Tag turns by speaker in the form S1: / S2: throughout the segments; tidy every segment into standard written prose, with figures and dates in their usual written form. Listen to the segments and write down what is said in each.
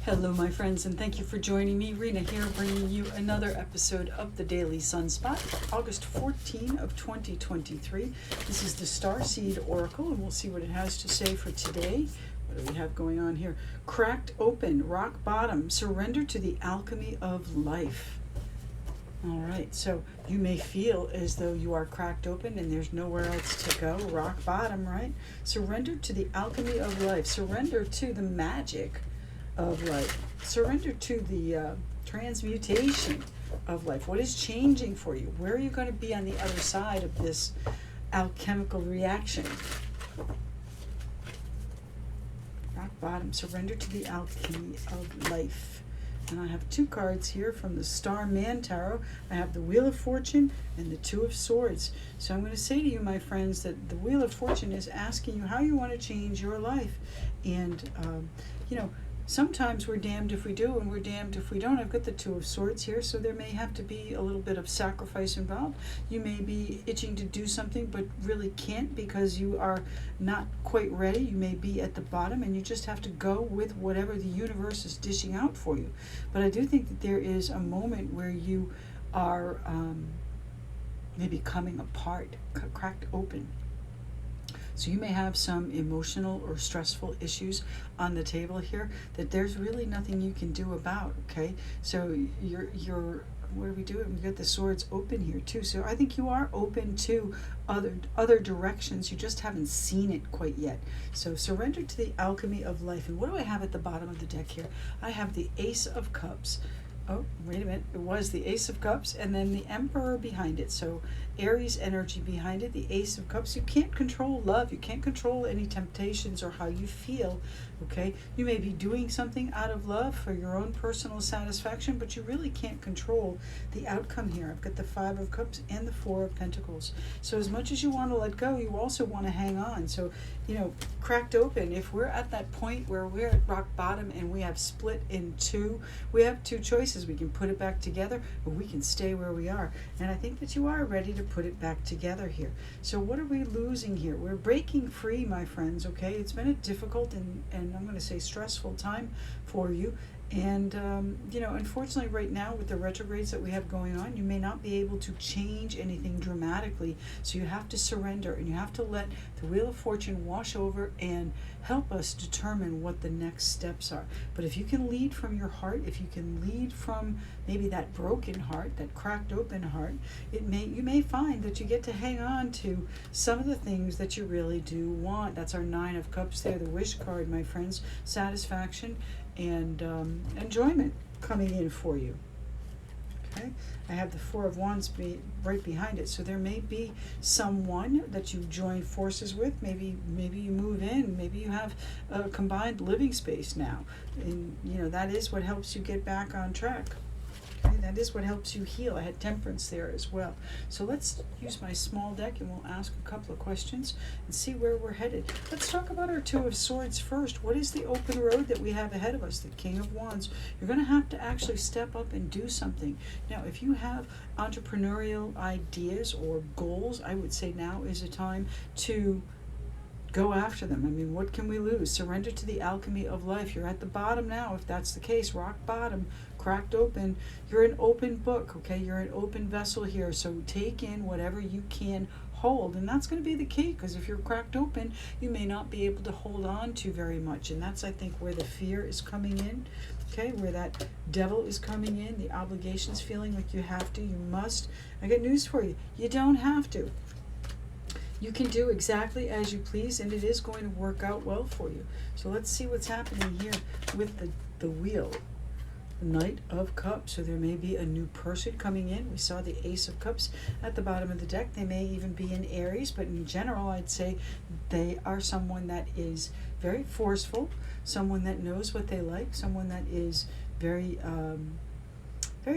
S1: Hello, my friends, and thank you for joining me. Rina here, bringing you another episode of the Daily Sunspot, August 14 of 2023. This is the Starseed Oracle, and we'll see what it has to say for today. What do we have going on here? Cracked open, rock bottom, surrender to the alchemy of life. All right, so you may feel as though you are cracked open and there's nowhere else to go. Rock bottom, right? Surrender to the alchemy of life. Surrender to the magic of life. Surrender to the transmutation of life. What is changing for you? Where are you going to be on the other side of this alchemical reaction? Rock bottom. Surrender to the alchemy of life. And I have two cards here from the Starman Tarot. I have the Wheel of Fortune and the Two of Swords. So I'm going to say to you, my friends, that the Wheel of Fortune is asking you how you want to change your life. And, sometimes we're damned if we do and we're damned if we don't. I've got the Two of Swords here, so there may have to be a little bit of sacrifice involved. You may be itching to do something but really can't because you are not quite ready. You may be at the bottom and you just have to go with whatever the universe is dishing out for you. But I do think that there is a moment where you are maybe coming apart, cracked open. So you may have some emotional or stressful issues on the table here that there's really nothing you can do about, okay? So you're what are we doing? We've got the swords open here too. So I think you are open to other directions. You just haven't seen it quite yet. So surrender to the alchemy of life. And what do I have at the bottom of the deck here? I have the Ace of Cups. Oh, wait a minute. It was the Ace of Cups and then the Emperor behind it. So Aries energy behind it, the Ace of Cups. You can't control love. You can't control any temptations or how you feel, okay? You may be doing something out of love for your own personal satisfaction, but you really can't control the outcome here. I've got the Five of Cups and the Four of Pentacles. So as much as you want to let go, you also want to hang on. So, cracked open. If we're at that point where we're at rock bottom and we have split in two, we have two choices. We can put it back together or we can stay where we are. And I think that you are ready to put it back together here. So what are we losing here? We're breaking free, my friends, okay? It's been a difficult and I'm going to say stressful time for you. And, unfortunately right now with the retrogrades that we have going on, you may not be able to change anything dramatically. So you have to surrender and you have to let the Wheel of Fortune wash over and help us determine what the next steps are. But if you can lead from your heart, if you can lead from maybe that broken heart, that cracked open heart, you may find that you get to hang on to some of the things that you really do want. That's our Nine of Cups there, the Wish card, my friends. Satisfaction and enjoyment coming in for you. Okay, I have the Four of Wands right behind it. So there may be someone that you join forces with. Maybe you move in. Maybe you have a combined living space now. And that is what helps you get back on track. Okay, that is what helps you heal. I had Temperance there as well. So let's use my small deck and we'll ask a couple of questions and see where we're headed. Let's talk about our Two of Swords first. What is the open road that we have ahead of us? The King of Wands. You're going to have to actually step up and do something. Now, if you have entrepreneurial ideas or goals, I would say now is a time to go after them. I mean, what can we lose? Surrender to the alchemy of life. You're at the bottom now, if that's the case. Rock bottom, cracked open. You're an open book, okay? You're an open vessel here. So take in whatever you can hold. And that's going to be the key, because if you're cracked open, you may not be able to hold on to very much. And that's, I think, where the fear is coming in, okay? Where that devil is coming in, the obligations, feeling like you have to, you must. I got news for you. You don't have to. You can do exactly as you please, and it is going to work out well for you. So let's see what's happening here with the wheel. The Knight of Cups. So there may be a new person coming in. We saw the Ace of Cups at the bottom of the deck. They may even be in Aries, but in general, I'd say they are someone that is very forceful, someone that knows what they like, someone that is very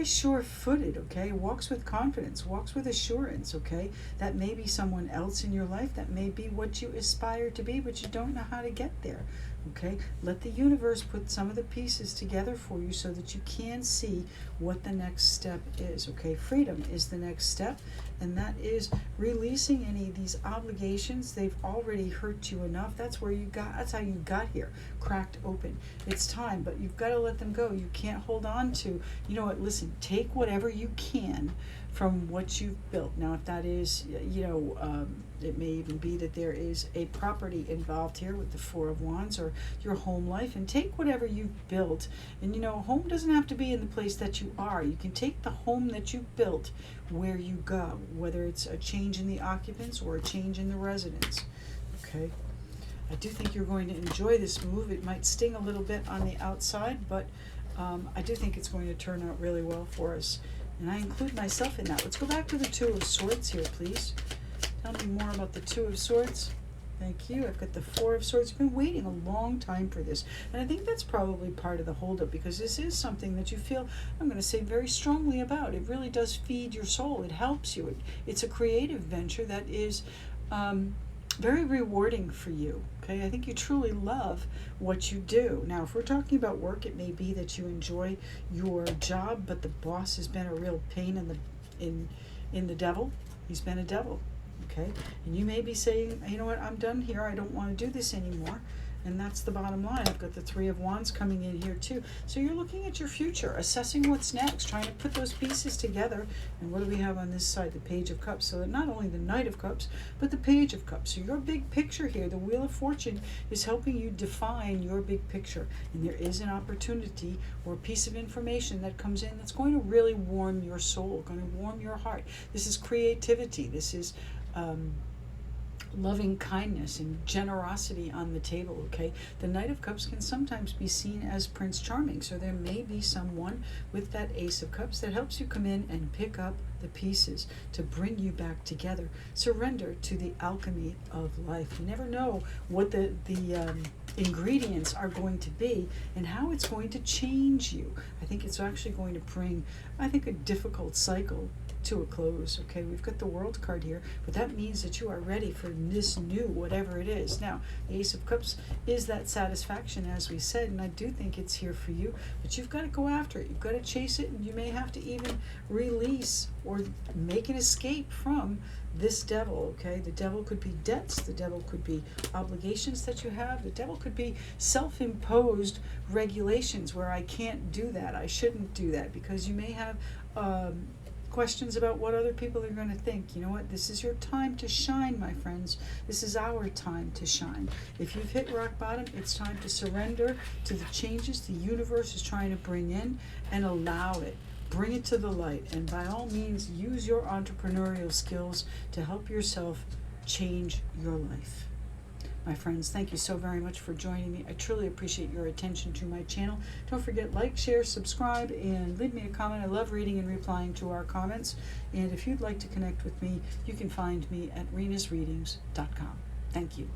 S1: sure-footed, okay? Walks with confidence, walks with assurance, okay? That may be someone else in your life. That may be what you aspire to be, but you don't know how to get there, okay? Let the universe put some of the pieces together for you so that you can see what the next step is, okay? Freedom is the next step, and that is releasing any of these obligations. They've already hurt you enough. That's how you got here, cracked open. It's time, but you've got to let them go. You can't hold on to, you know what, listen, take whatever you can from what you've built. Now, if that is, it may even be that there is a property involved here with the Four of Wands, or your home life, and take whatever you've built. And home doesn't have to be in the place that you are. You can take the home that you built where you go, whether it's a change in the occupants or a change in the residence. Okay. I do think you're going to enjoy this move. It might sting a little bit on the outside, but I do think it's going to turn out really well for us. And I include myself in that. Let's go back to the Two of Swords here, please. Tell me more about the Two of Swords. Thank you. I've got the Four of Swords. I've been waiting a long time for this. And I think that's probably part of the holdup, because this is something that you feel, I'm going to say, very strongly about. It really does feed your soul. It helps you. It's a creative venture that is very rewarding for you. Okay, I think you truly love what you do. Now, if we're talking about work, it may be that you enjoy your job, but the boss has been a real pain in the devil. He's been a devil. Okay, and you may be saying, you know what, I'm done here. I don't want to do this anymore. And that's the bottom line. I've got the Three of Wands coming in here too. So you're looking at your future, assessing what's next, trying to put those pieces together. And what do we have on this side? The Page of Cups. So that not only the Knight of Cups, but the Page of Cups. So your big picture here, the Wheel of Fortune, is helping you define your big picture. And there is an opportunity or a piece of information that comes in that's going to really warm your soul, going to warm your heart. This is creativity. This is loving kindness and generosity on the table. Okay, the Knight of Cups can sometimes be seen as Prince Charming, so there may be someone with that Ace of Cups that helps you come in and pick up the pieces to bring you back together. Surrender to the alchemy of life. You never know what the ingredients are going to be and how it's going to change you. I think it's actually going to bring, a difficult cycle to a close. Okay, we've got the World card here, but that means that you are ready for this new whatever it is. Now, the Ace of Cups is that satisfaction, as we said, and I do think it's here for you, but you've got to go after it. You've got to chase it, and you may have to even release or make an escape from this devil. Okay, the devil could be debts, the devil could be obligations that you have, the devil could be self-imposed regulations where I can't do that, I shouldn't do that, because you may have questions about what other people are going to think. You know what? This is your time to shine, my friends. This is our time to shine. If you've hit rock bottom, it's time to surrender to the changes the universe is trying to bring in and allow it. Bring it to the light. And by all means, use your entrepreneurial skills to help yourself change your life. My friends, thank you so very much for joining me. I truly appreciate your attention to my channel. Don't forget, like, share, subscribe, and leave me a comment. I love reading and replying to our comments. And if you'd like to connect with me, you can find me at renasreadings.com. Thank you.